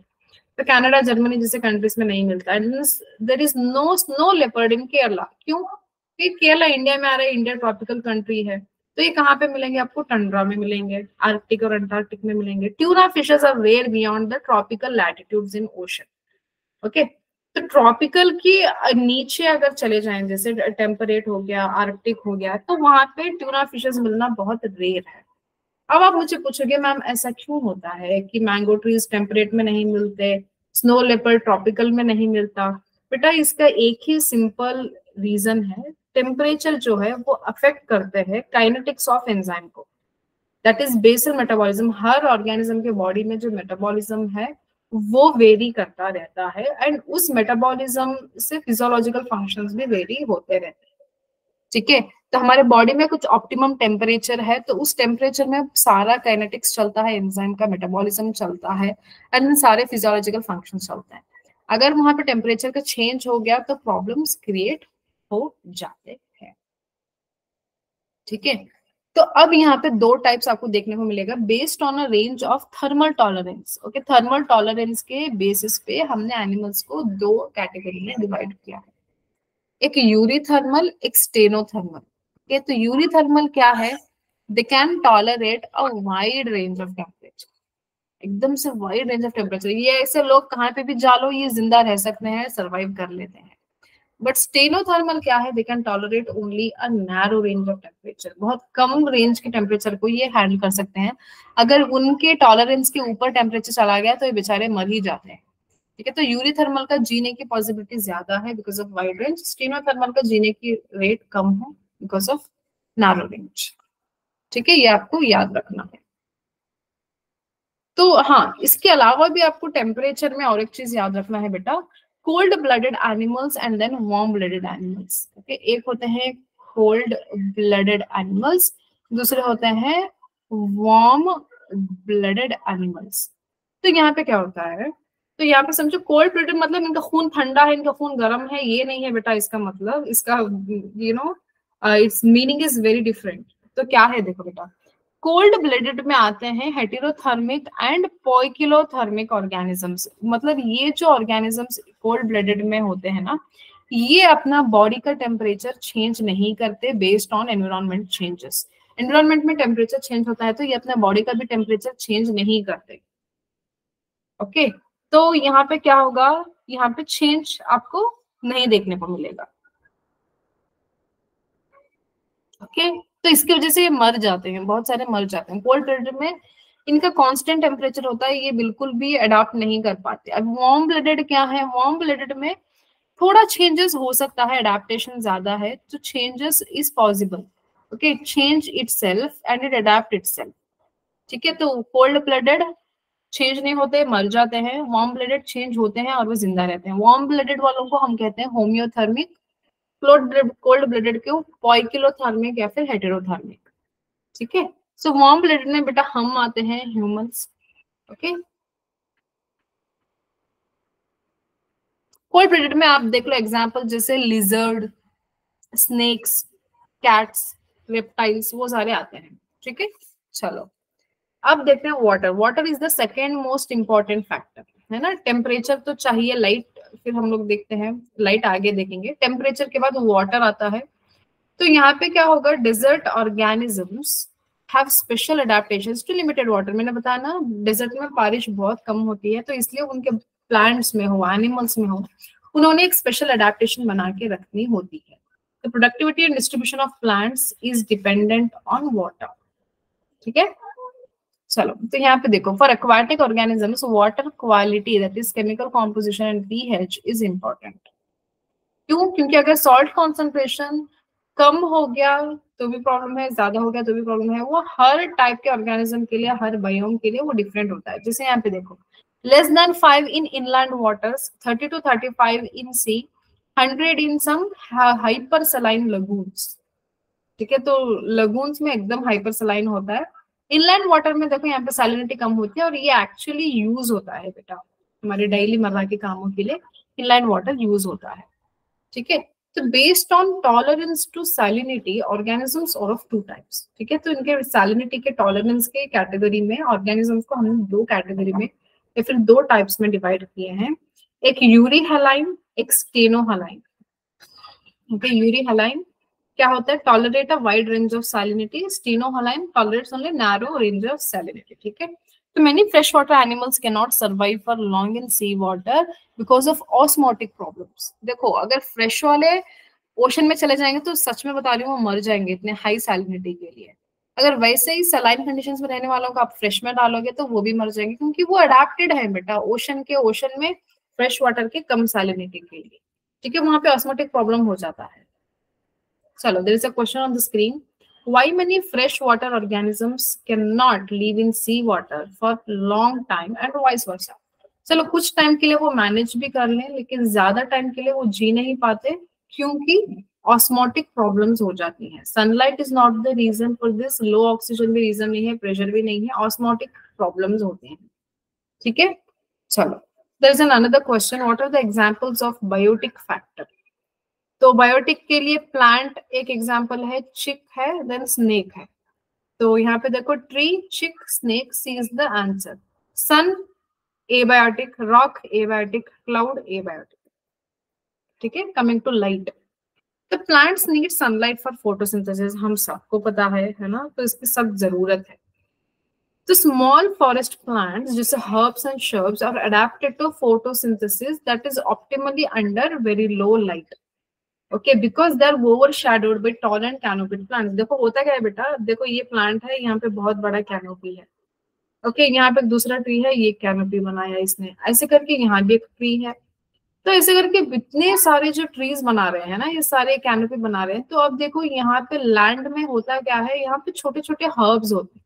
तो कनाडा, जर्मनी जैसे कंट्रीज में नहीं मिलता है। There is no snow leopard in Kerala, क्यों, क्योंकि केरला इंडिया में आ रहा है, इंडिया ट्रॉपिकल कंट्री है, तो ये कहाँ पे मिलेंगे आपको, टंड्रा में मिलेंगे, आर्कटिक और अंटार्कटिक में मिलेंगे। Tuna fishes are rare beyond the tropical latitudes in ocean. Okay, तो ट्रॉपिकल की नीचे अगर चले जाएं, जैसे टेम्परेट हो गया, आर्कटिक हो गया, तो वहां पे ट्यूना फिशेस मिलना बहुत रेयर है। अब आप मुझे पूछोगे मैम ऐसा क्यों होता है कि मैंगो ट्रीज टेम्परेट में नहीं मिलते, स्नो लेपर्ड ट्रॉपिकल में नहीं मिलता। बेटा इसका एक ही सिंपल रीजन है, टेम्परेचर जो है वो अफेक्ट करते हैं काइनेटिक्स ऑफ एंजाइम को, दैट इज बेसल मेटाबॉलिज्म। हर ऑर्गेनिज्म के बॉडी में जो मेटाबॉलिज्म है वो वेरी करता रहता है, एंड उस मेटाबॉलिज्म से फिजियोलॉजिकल फंक्शंस भी वेरी होते रहते हैं। ठीक है, तो हमारे बॉडी में कुछ ऑप्टिमम टेम्परेचर है, तो उस टेम्परेचर में सारा काइनेटिक्स चलता है, एंजाइम का मेटाबॉलिज्म चलता है, एंड सारे फिजियोलॉजिकल फंक्शन चलते हैं। अगर वहां पे टेम्परेचर का चेंज हो गया तो प्रॉब्लम्स क्रिएट हो जाते हैं। ठीक है, तो अब यहाँ पे दो टाइप्स आपको देखने को मिलेगा based on a range of thermal tolerance. Okay, thermal tolerance के बेसिस पे हमने एनिमल्स को दो कैटेगरी में डिवाइड किया है, एक यूरीथर्मल, एक स्टेनोथर्मल। ओके, तो यूरीथर्मल क्या है, they can tolerate a wide range of temperature, एकदम से वाइड रेंज ऑफ टेम्परेचर। ये ऐसे लोग कहाँ पे भी जालो ये जिंदा रह सकते हैं, सरवाइव कर लेते हैं। बट स्टेनोथर्मल क्या है, they can tolerate only a narrow range of temperature, बहुत कम रेंज के टेम्परेचर को ये हैंडल कर सकते हैं। अगर उनके टॉलरेंस के ऊपर टेम्परेचर चला गया तो ये बेचारे मर ही जाते हैं। ठीक है, तो यूरीथर्मल का जीने की पॉसिबिलिटी ज्यादा है because of wide range, stenothermal का जीने की रेट कम है बिकॉज ऑफ नैरो रेंज। ठीक है, ये आपको याद रखना है। तो हाँ, इसके अलावा भी आपको टेम्परेचर में और एक चीज याद रखना है बेटा, cold blooded animals and then warm blooded animals. Okay, एक होते हैं कोल्ड ब्लडेड एनिमल्स, दूसरे होते हैं वार्म ब्लडेड एनिमल्स। तो यहाँ पे क्या होता है, तो यहाँ पे समझो कोल्ड ब्लडेड मतलब इनका खून ठंडा है, इनका खून गर्म है, ये नहीं है बेटा इसका मतलब, इसका it's meaning is very different. तो क्या है देखो बेटा, कोल्ड ब्लडेड में आते हैं हेटेरोथर्मिक एंड पोइकिलोथर्मिक ऑर्गेनिजम्स। मतलब ये जो ऑर्गेनिजम्स कोल्ड ब्लडेड में होते हैं ना, ये अपना बॉडी का टेम्परेचर चेंज नहीं करते based on environment changes. Environment में टेम्परेचर चेंज होता है तो ये अपना बॉडी का भी टेम्परेचर चेंज नहीं करते। ओके, तो यहाँ पे क्या होगा, यहाँ पे चेंज आपको नहीं देखने को मिलेगा। ओके, तो इसकी वजह से ये मर जाते हैं, बहुत सारे मर जाते हैं। कोल्ड ब्लडेड में इनका कांस्टेंट टेम्परेचर होता है, ये बिल्कुल भी अडॉप्ट नहीं कर पाते। अब वार्म ब्लडेड क्या है, वार्म ब्लडेड में थोड़ा चेंजेस हो सकता है, अडेप्टेशन ज्यादा है, तो changes is possible. Okay, change itself and it adapt itself. ठीक है, तो कोल्ड ब्लडेड चेंज नहीं होते, मर जाते हैं, वार्म ब्लडेड चेंज होते हैं और वो जिंदा रहते हैं। वार्म ब्लडेड वालों को हम कहते हैं होम्योथर्मिक, कोल्ड ब्लडेड को पोइकिलोथर्मिक या फिर हेटेरोथर्मिक। ठीक है, सो वार्म ब्लडेड में बेटा हम आते हैं ह्यूमंस। ओके, कोल्ड ब्लडेड में आप देख लो एग्जांपल जैसे लिजर्ड, स्नेक्स, कैट्स, रेप्टाइल्स, वो सारे आते हैं। ठीक है, चलो अब देखते हैं water. Water is the second most important factor, है ना। टेम्परेचर तो चाहिए, लाइट फिर हम लोग देखते हैं, लाइट आगे देखेंगे, टेम्परेचर के बाद वाटर आता है। तो यहाँ पे क्या होगा, desert organisms have special adaptations to limited water. मैंने बताया ना, डेजर्ट में बारिश बहुत कम होती है, तो इसलिए उनके प्लांट्स में हो, एनिमल्स में हो, उन्होंने एक स्पेशल अडेप्टेशन बना के रखनी होती है। The productivity and distribution of plants is dependent on water. ठीक है, चलो तो यहाँ पे देखो, for aquatic organisms water quality that is chemical composition and pH is important. क्यों, क्योंकि अगर सॉल्ट कॉन्सेंट्रेशन कम हो गया तो भी प्रॉब्लम है, ज्यादा हो गया तो भी प्रॉब्लम है। वो हर टाइप के ऑर्गेनिज्म के लिए, हर बायोम के लिए वो डिफरेंट होता है। जैसे यहाँ पे देखो, less than 5 in inland waters, 30 to 35 in sea, 100 in some hypersaline lagoons. ठीक है, तो लगून्स में एकदम हाइपर सलाइन होता है। इनलैंड वाटर में देखो यहाँ पे सैलिनिटी कम होती है, और ये एक्चुअली यूज होता है बेटा हमारे डेली मर्रा के कामों के लिए, इनलैंड वाटर यूज होता है। ठीक है, तो based on tolerance to salinity organisms are of two types. ठीक है, तो इनके सैलिनिटी के टॉलरेंस के कैटेगरी में ऑर्गेनिजम्स को हमने दो कैटेगरी में या फिर दो टाइप्स में डिवाइड किए हैं, एक यूरी हैलाइन, एक steno haline. Okay, Yuri haline क्या होता है, tolerate a wide range of salinity, steno haline tolerates only narrow range of salinity. ठीक है, तो many freshwater animals cannot survive for long in sea water because of osmotic problems. देखो, अगर fresh वाले ocean में चले जाएंगे तो सच में बता रही हूँ वो मर जाएंगे इतने हाई सैलिनिटी के लिए। अगर वैसे ही सलाइन कंडीशंस में रहने वालों को आप फ्रेश में डालोगे तो वो भी मर जाएंगे, क्योंकि वो अडेप्टेड है बेटा ओशन में फ्रेश वाटर के कम सैलिनिटी के लिए। ठीक है, वहां पे ऑस्मोटिक प्रॉब्लम हो जाता है। चलो, there is a question on the screen. Why many freshwater organisms cannot live in sea water for long time and vice versa? चलो, कुछ टाइम के लिए वो मैनेज भी कर लें, लेकिन ज्यादा टाइम के लिए वो जी नहीं पाते, क्योंकि ऑस्मोटिक प्रॉब्लम्स हो जाती हैं. Sunlight is not the reason for this, low oxygen भी रीजन नहीं है, प्रेशर भी नहीं है, ऑस्मोटिक प्रॉब्लम्स होते हैं. ठीक है, चलो. There is another question, what are the examples of biotic factor? तो बायोटिक के लिए प्लांट एक एग्जांपल है, चिक है, देन स्नेक है. तो यहाँ पे देखो, tree, chick, snake, C is the answer. Sun abiotic, rock abiotic, cloud abiotic. ठीक है, कमिंग टू लाइट. तो plants need sunlight for photosynthesis, हम सबको पता है ना, तो इसकी सब जरूरत है. तो स्मॉल फॉरेस्ट प्लांट्स जैसे herbs and shrubs are adapted to photosynthesis that is optimally under very low light. Okay, because they are overshadowed by tall and canopied plants. देखो होता क्या है बेटा, देखो ये प्लांट है, यहाँ पे बहुत बड़ा कैनोपी है. ओके, यहाँ पे दूसरा ट्री है, ये कैनोपी बनाया इसने, ऐसे करके यहाँ भी एक ट्री है. तो ऐसे करके इतने सारे जो ट्रीज बना रहे हैं ना, ये सारे कैनोपी बना रहे हैं. तो अब देखो यहाँ पे लैंड में होता क्या है, यहाँ पे छोटे छोटे हर्ब्स होते हैं.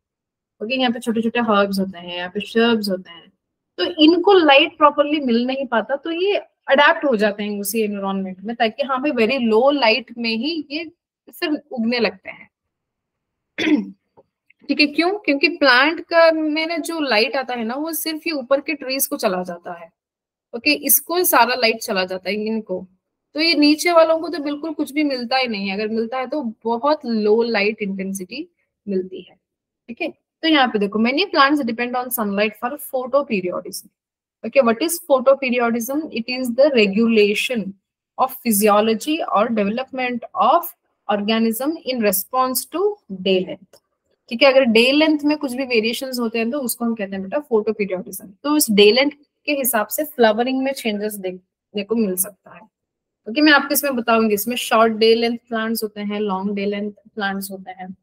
ओके, यहाँ पे छोटे छोटे हर्ब्स होते हैं, यहाँ पे शर्ब्स होते हैं. तो इनको लाइट प्रॉपरली मिल नहीं पाता, तो ये अडेप्ट हो जाते हैं उसी एनवायरनमेंट में, ताकि यहाँ पे वेरी लो लाइट में ही ये फिर उगने लगते हैं. ठीक है, क्यों? क्योंकि प्लांट का में ना जो लाइट आता है ना, वो सिर्फ ये ऊपर के ट्रीज को चला जाता है. ओके, इसको सारा लाइट चला जाता है इनको. तो ये नीचे वालों को तो बिल्कुल कुछ भी मिलता ही नहीं है, अगर मिलता है तो बहुत लो लाइट इंटेंसिटी मिलती है. ठीक है, तो यहाँ पे देखो, many plants depend on sunlight for photo periodism. Okay, what is photoperiodism? It is the regulation of physiology or development of organism in response to day length. ठीक है, अगर डे लेंथ में कुछ भी वेरिएशंस होते हैं तो उसको हम कहते हैं बेटा फोटोपीरियोडिज्म. तो इस डे लेंथ के हिसाब से फ्लावरिंग में चेंजेस देखने को मिल सकता है. ओके, मैं आपको इसमें बताऊंगी, इसमें शॉर्ट डे लेंथ प्लांट्स होते हैं, लॉन्ग डे लेंथ प्लांट्स होते हैं.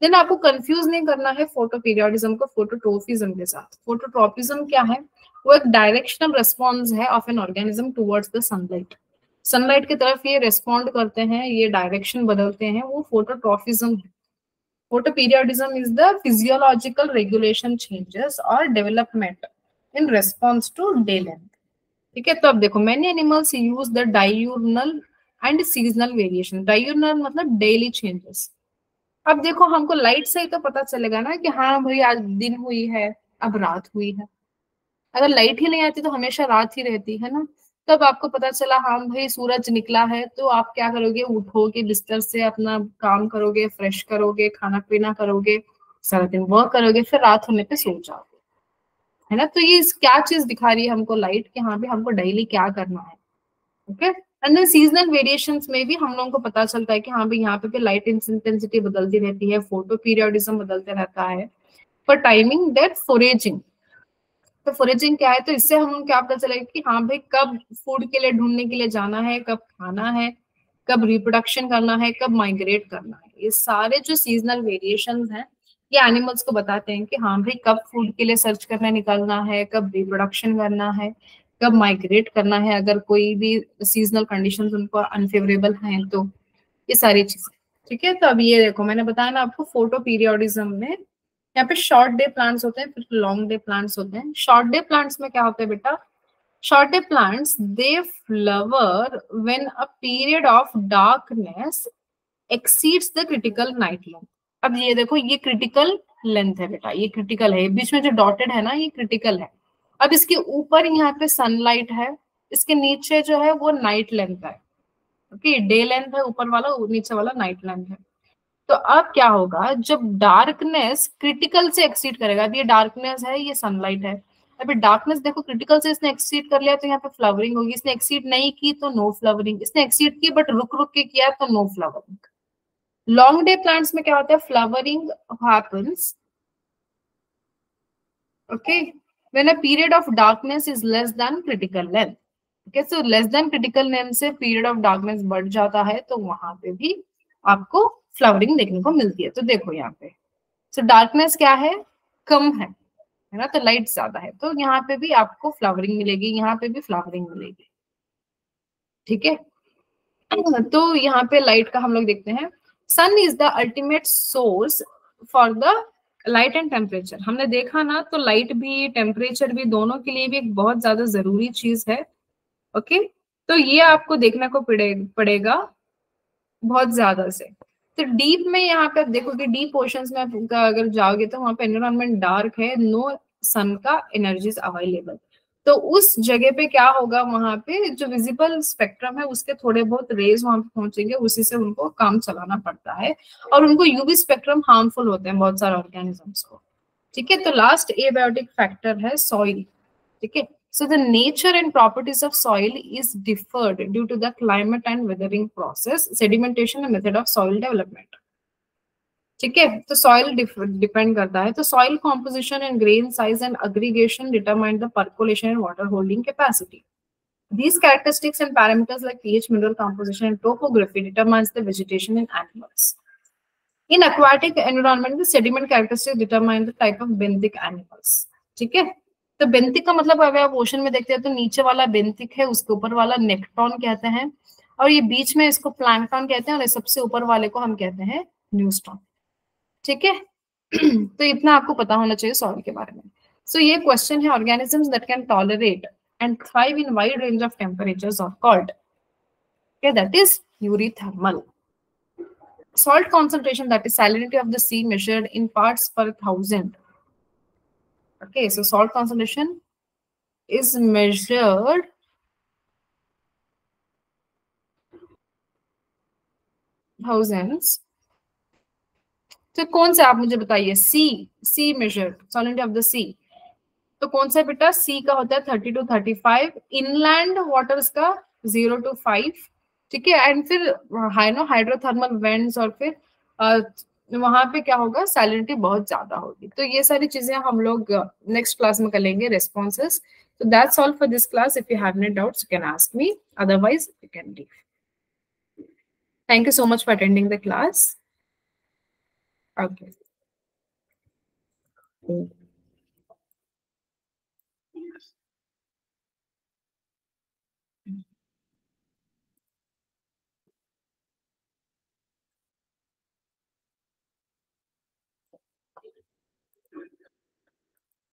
देन आपको कंफ्यूज नहीं करना है फोटोपीरियोडिज्म को फोटोट्रोपिज्म के साथ. फोटोट्रोपिज्म क्या है? वो एक डायरेक्शनल रिस्पॉन्स है of an organism towards the sunlight. Sunlight की तरफ ये रिस्पॉन्ड करते हैं, ये डायरेक्शन बदलते हैं, वो फोटोट्रोपिज्म है. Photoperiodism is the physiological regulation changes or development in response to day length. ठीक है, तो अब देखो, many animals use the diurnal and seasonal variation. Diurnal मतलब डेली चेंजेस. अब देखो, हमको लाइट से ही तो पता चलेगा ना कि हाँ भाई आज दिन हुई है, अब रात हुई है. अगर लाइट ही नहीं आती तो हमेशा रात ही रहती है ना. तब आपको पता चला हाँ भाई सूरज निकला है, तो आप क्या करोगे, उठोगे बिस्तर से, अपना काम करोगे, फ्रेश करोगे, खाना पीना करोगे, सारा दिन वर्क करोगे, फिर रात होने पे सो जाओगे, है ना. तो ये क्या चीज दिखा रही है हमको लाइट, कि हाँ भी हमको डेली क्या करना है. Okay, and then seasonal variations में भी हम लोगों को पता चलता है कि हाँ भाई यहाँ पे भी लाइट इंटेंसिटी बदलती रहती है, फोटो पीरियोडिज्म बदलते रहता है. For timing that foraging. तो फोरेजिंग क्या है? तो इससे हम क्या पता चलेगा कि हाँ भाई कब फूड के लिए ढूंढने के लिए जाना है, कब खाना है, कब रिप्रोडक्शन करना है, कब माइग्रेट करना है. ये सारे जो सीजनल वेरिएशंस हैं, ये एनिमल्स को बताते हैं कि हाँ भाई कब फूड के लिए सर्च करने निकलना है, कब रिप्रोडक्शन करना है, कब माइग्रेट करना है, अगर कोई भी सीजनल कंडीशंस उनको अनफेवरेबल हैं तो. ये सारी चीजें. ठीक है, तो अब ये देखो, मैंने बताया ना आपको, फोटो पीरियोडिज्म में यहाँ पे शॉर्ट डे प्लांट्स होते हैं, फिर लॉन्ग डे प्लांट्स होते हैं. शॉर्ट डे प्लांट्स में क्या होता है बेटा? Short day plants they flower when a period of darkness exceeds the critical night length. अब ये देखो, ये क्रिटिकल लेंथ है बेटा, ये क्रिटिकल है, बीच में जो डॉटेड है ना, ये क्रिटिकल है. अब इसके ऊपर यहाँ पे सनलाइट है, इसके नीचे जो है वो नाइट लेंथ है. ओके, डे लेंथ है ऊपर वाला, नीचे वाला नाइट लेंथ है. तो अब क्या होगा, जब डार्कनेस क्रिटिकल से एक्सीड करेगा, अब ये डार्कनेस है, ये सनलाइट है, अभी डार्कनेस देखो क्रिटिकल से इसने एक्सीड कर लिया तो यहाँ पे फ्लावरिंग होगी. इसने एक्सीड नहीं की तो नो फ्लावरिंग. इसने एक्सीड की बट रुक रुक के किया तो no flowering. Long day plants में क्या होता है? Flowering happens, okay, when a period of darkness is less than critical length. Okay, so less than critical length से पीरियड ऑफ डार्कनेस बढ़ जाता है, तो वहां पे भी आपको फ्लावरिंग देखने को मिलती है. तो देखो यहाँ पे, सो डार्कनेस क्या है? कम है ना, तो लाइट ज्यादा है, तो यहाँ पे भी आपको फ्लावरिंग मिलेगी, यहाँ पे भी फ्लावरिंग मिलेगी. ठीक है, तो यहाँ पे लाइट का हम लोग देखते हैं, sun is the ultimate source for the light and temperature. हमने देखा ना, तो लाइट भी टेम्परेचर भी दोनों के लिए भी एक बहुत ज्यादा जरूरी चीज है। ओके, तो ये आपको देखने को पड़ेगा बहुत ज्यादा से। तो डीप में यहाँ पे देखो कि डीप ओशंस में अगर जाओगे तो वहां पे एनवायरमेंट डार्क है, नो सन का एनर्जीज अवेलेबल। तो उस जगह पे क्या होगा, वहां पे जो विजिबल स्पेक्ट्रम है उसके थोड़े बहुत रेज वहां पे पहुंचेंगे, उसी से उनको काम चलाना पड़ता है। और उनको यूवी स्पेक्ट्रम हार्मफुल होते हैं बहुत सारे ऑर्गेनिजम्स को। ठीक है, तो लास्ट एबायोटिक फैक्टर है सॉइल। ठीक है, so the nature and properties of soil is differed due to the climate and weathering process, sedimentation and method of soil development। ठीक है, तो सॉइल डिपेंड करता है। तो soil composition and grain size and aggregation determine the percolation and water holding capacity. These characteristics and parameters like pH, mineral composition, and topography determines the vegetation in animals. In aquatic environment, the sediment characteristics determine the type of benthic animals। ठीक है, तो benthic का मतलब अगर आप ocean में देखते हैं तो नीचे वाला बेंथिक है, उसके ऊपर वाला नेक्टॉन कहते हैं, और ये बीच में इसको प्लैंकटन कहते हैं, और सबसे ऊपर वाले को हम कहते हैं न्यूस्टॉन। ठीक है, तो इतना आपको पता होना चाहिए सॉइल के बारे में। सो ये क्वेश्चन है, organisms that can tolerate and thrive in wide range of temperatures are called, okay, that is eurythermal। Salt concentration, that is salinity of the sea measured in parts per thousand। Okay, so salt concentration is measured thousands। तो कौन सा आप मुझे बताइए, सी measured solidity of the सी, तो कौन सा बेटा, सी का होता है 30 to 35, इनलैंड वाटर्स का 0 to 5। ठीक है, एंड फिर हाइड्रोथर्मल वेंट्स, और फिर वहां पे क्या होगा, सैलिनिटी बहुत ज्यादा होगी। तो ये सारी चीजें हम लोग नेक्स्ट क्लास में कर लेंगे, responses. So that's all for this class. If you have any doubts, you can ask me. Otherwise, you can leave. Thank you so much for attending the class. Okay.